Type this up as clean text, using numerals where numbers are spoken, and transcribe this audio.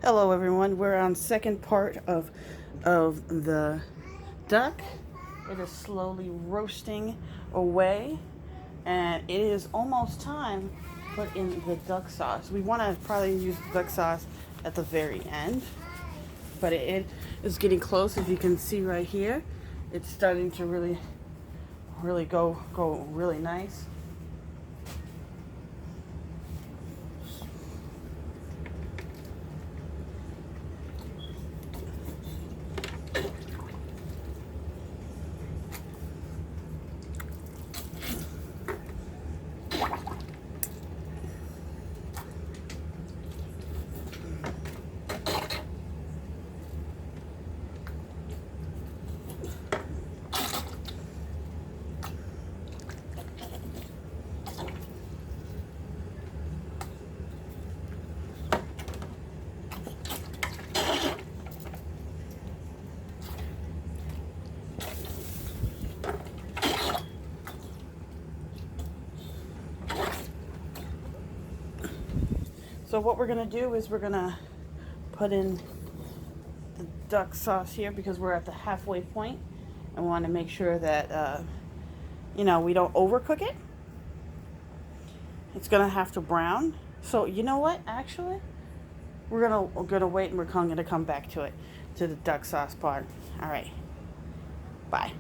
Hello everyone, we're on second part of the duck. It is slowly roasting away and it is almost time to put in the duck sauce. We want to probably use the duck sauce at the very end, but it is getting close. As you can see right here, it's starting to really go really nice. So what we're gonna do is we're gonna put in the duck sauce here because we're at the halfway point and want to make sure that we don't overcook it. It's gonna have to brown. So you know what? Actually, we're gonna wait and we're gonna come back to it, to the duck sauce part. All right. Bye.